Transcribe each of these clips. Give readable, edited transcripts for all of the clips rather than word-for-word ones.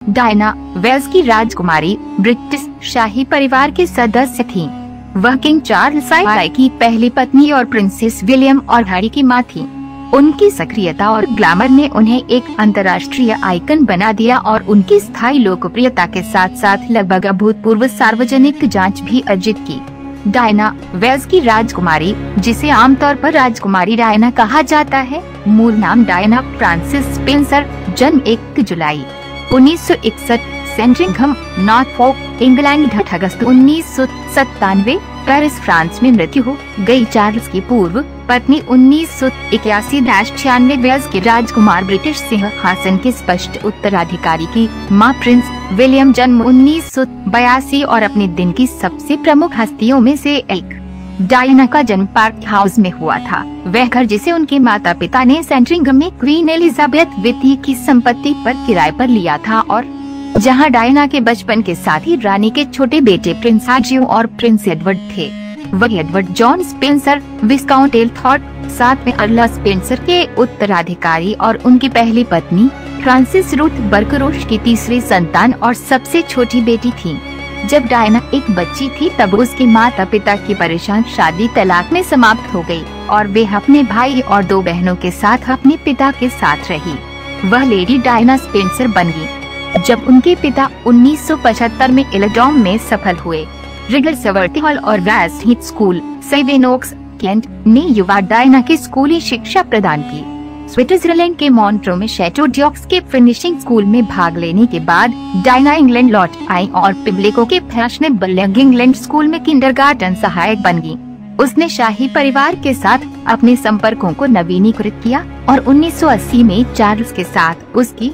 Diana Wales की राजकुमारी British शाही परिवार के सदस्य थीं। वह किंग चार्ल्स आई की पहली पत्नी और प्रिंसेस विलियम और हैरी की मां थीं। उनकी सक्रियता और ग्लैमर ने उन्हें एक अंतर्राष्ट्रीय आइकन बना दिया और उनकी स्थायी लोकप्रियता के साथ साथ लगभग अभूतपूर्व सार्वजनिक जांच भी अर्जित की। डायना वेल्स की राजकुमारी, जिसे आमतौर पर राजकुमारी डायना कहा जाता है, मूल नाम डायना फ्रांसिस स्पेंसर, जन्म 1 जुलाई 1961, सेंट्रिंघम, नॉर्फोक, इंग्लैंड, 8 अगस्त 1997, पेरिस, फ्रांस में मृत्यु हो गई। चार्ल्स की पूर्व पत्नी 1981-96 वेल्स के राजकुमार ब्रिटिश सिंहासन के स्पष्ट उत्तराधिकारी की मां प्रिंस विलियम, जन्म 1982 और अपने दिन की सबसे प्रमुख हस्तियों में से एक। डायना का जन्म पार्क हाउस में हुआ था, वह घर जिसे उनके माता पिता ने सेंट्रिंघम में क्वीन एलिजाबेथ द्वितीय की संपत्ति पर किराए पर लिया था और जहां डायना के बचपन के साथ ही रानी के छोटे बेटे प्रिंस आर्चियो और प्रिंस एडवर्ड थे। वह एडवर्ड जॉन स्पेंसर, विस्काउंट एलथॉर्प, 7वें अर्ल स्पेंसर के उत्तराधिकारी और उनकी पहली पत्नी फ्रांसिस रूथ बर्करोश की तीसरी संतान और सबसे छोटी बेटी थी। जब डायना एक बच्ची थी तब उसके माता पिता की परेशान शादी तलाक में समाप्त हो गई और वे अपने भाई और 2 बहनों के साथ अपने पिता के साथ रही। वह लेडी डायना स्पेंसर बन गई जब उनके पिता 1975 में इलेडॉम में सफल हुए। रिगलसवर्थ हॉल और वेस्ट हीथ स्कूल, सेवेनोक्स, केंट ने युवा डायना की स्कूली शिक्षा प्रदान की। स्विट्जरलैंड के मॉन्ट्रो में शैटो डॉक्स के फिनिशिंग स्कूल में भाग लेने के बाद डायना इंग्लैंड लौट आई और पिब्लिको के फैशनेबल यंग इंग्लैंड स्कूल में किंडरगार्टन सहायक बन गई। उसने शाही परिवार के साथ अपने संपर्कों को नवीनीकृत किया और 1980 में चार्ल्स के साथ उसकी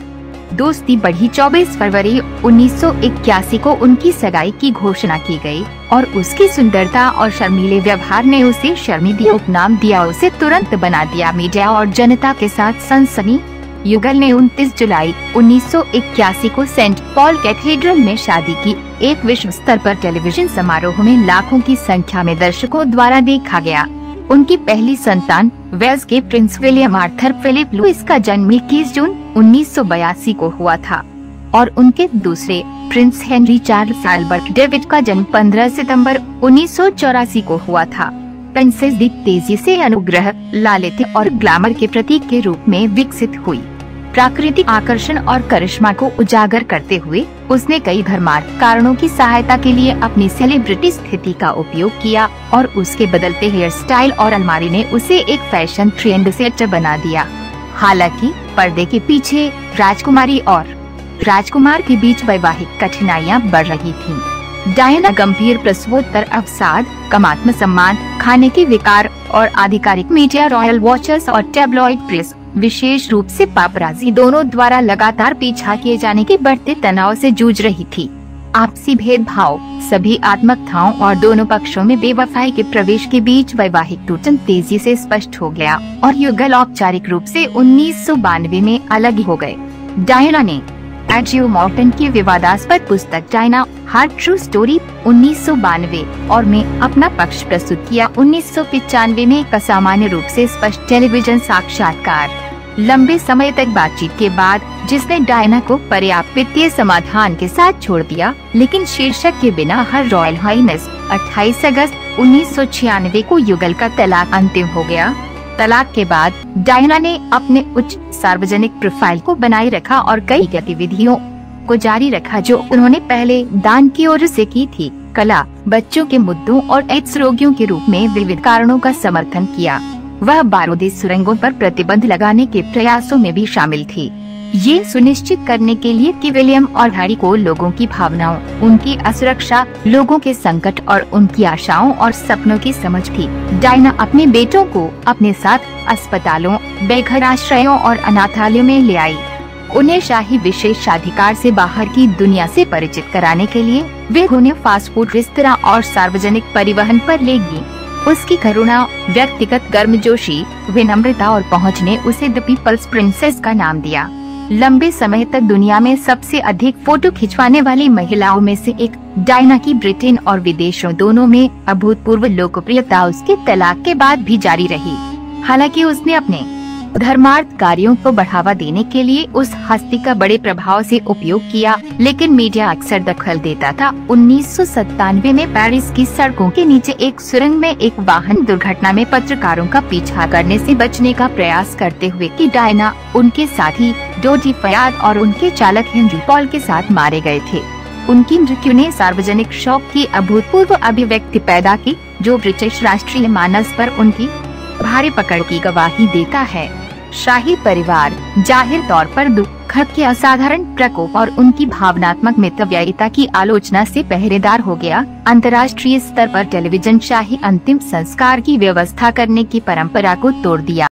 दोस्ती बढ़ी। 24 फरवरी 1981 को उनकी सगाई की घोषणा की गई और उसकी सुंदरता और शर्मीले व्यवहार ने उसे शर्मीली उपनाम दिया। उसे तुरंत बना दिया। मीडिया और जनता के साथ सनसनी। युगल ने 29 जुलाई 1981 को सेंट पॉल कैथेड्रल में शादी की। एक विश्व स्तर पर टेलीविजन समारोह में लाखों की संख्या में दर्शकों द्वारा देखा गया। उनकी पहली संतान वेल्स के prince William Arthur Philip Louis का जन्म 21 जून 1982 को हुआ था और उनके दूसरे Prince Henry Charles Albert David का जन्म 15 सितंबर 1984 को हुआ था। प्रिंसेस दी तेजी से अनुग्रह, लालित्य और ग्लैमर के प्रतीक के रूप में विकसित हुई। प्राकृतिक आकर्षण और करिश्मा को उजागर करते हुए उसने कई धर्मार्थ कारणों की सहायता के लिए अपनी सेलिब्रिटी स्थिति का उपयोग किया और उसके बदलते हेयर स्टाइल और अलमारी ने उसे एक फैशन ट्रेंड सेटर बना दिया। हालांकि पर्दे के पीछे राजकुमारी और राजकुमार के बीच वैवाहिक कठिनाइयां बढ़ रही थीं। डायना गंभीर प्रसवोत्तर अवसाद, कम आत्मसम्मान, खाने के विकार और आधिकारिक मीडिया, रॉयल वॉचर्स और टैब्लॉइड प्रेस, विशेष रूप से पापराजी दोनों द्वारा लगातार पीछा किए जाने के बढ़ते तनाव से जूझ रही थी। आपसी भेदभाव, सभी आत्मकथाओं और दोनों पक्षों में बेवफाई के प्रवेश के बीच वैवाहिक टूटन तेजी से स्पष्ट हो गया और युगल औपचारिक रूप से 1992 में अलग हो गए। डायना ने एजियो मॉर्टन की विवादास्पद पुस्तक डायना हार्ट ट्रू स्टोरी 1992 और में अपना पक्ष प्रस्तुत किया। 1995 में एक असामान्य रूप से स्पष्ट टेलीविजन साक्षात्कार, लंबे समय तक बातचीत के बाद, जिसने डायना को पर्याप्त वित्तीय समाधान के साथ छोड़ दिया, लेकिन शीर्षक के बिना हर रॉयल हाइनेस। 28 अगस्त 1996 को युगल का तलाक अंतिम हो गया। तलाक के बाद डायना ने अपने उच्च सार्वजनिक प्रोफाइल को बनाए रखा और कई गतिविधियों को जारी रखा जो उन्होंने पहले दान की ओर से की थी। कला, बच्चों के मुद्दों और एड्स रोगियों के रूप में विविध कारणों का समर्थन किया। वह बारूदी सुरंगों पर प्रतिबंध लगाने के प्रयासों में भी शामिल थी, ये सुनिश्चित करने के लिए कि विलियम और हैरी को लोगों की भावनाओं, उनकी असुरक्षा, लोगों के संकट और उनकी आशाओं और सपनों की समझ थी। डायना अपने बेटों को अपने साथ अस्पतालों, बेघर आश्रयों और अनाथालयों में ले आई। उन्हें शाही विशेषाधिकार से बाहर की दुनिया से परिचित कराने के लिए वे उन्हें फास्ट फूड रेस्तरां और सार्वजनिक परिवहन पर ले गईं। उसकी करुणा, व्यक्तिगत गर्मजोशी, विनम्रता और पहुंच ने उसे द पीपल्स प्रिंसेस का नाम दिया। लंबे समय तक दुनिया में सबसे अधिक फोटो खिंचवाने वाली महिलाओं में से एक, डायना की ब्रिटेन और विदेशों दोनों में अभूतपूर्व लोकप्रियता उसके तलाक के बाद भी जारी रही। हालांकि उसने अपने धर्मार्थ कार्यों को बढ़ावा देने के लिए उस हस्ती का बड़े प्रभाव से उपयोग किया, लेकिन मीडिया अक्सर दखल देता था। 1997 में पेरिस की सड़कों के नीचे एक सुरंग में एक वाहन दुर्घटना में पत्रकारों का पीछा करने से बचने का प्रयास करते हुए कि डायना, उनके साथी डोडी फयाद और उनके चालक हेनरी पॉल के साथ मारे गए थे। उनकी मृत्यु ने सार्वजनिक शोक की अभूतपूर्व अभिव्यक्ति पैदा की, जो ब्रिटिश राष्ट्रीय मानस पर उनकी भारी पकड़ की गवाही देता है। शाही परिवार जाहिर तौर पर दुख के असाधारण प्रकोप और उनकी भावनात्मक मितव्ययिता की आलोचना से पहरेदार हो गया। अंतर्राष्ट्रीय स्तर पर टेलीविजन शाही अंतिम संस्कार की व्यवस्था करने की परंपरा को तोड़ दिया।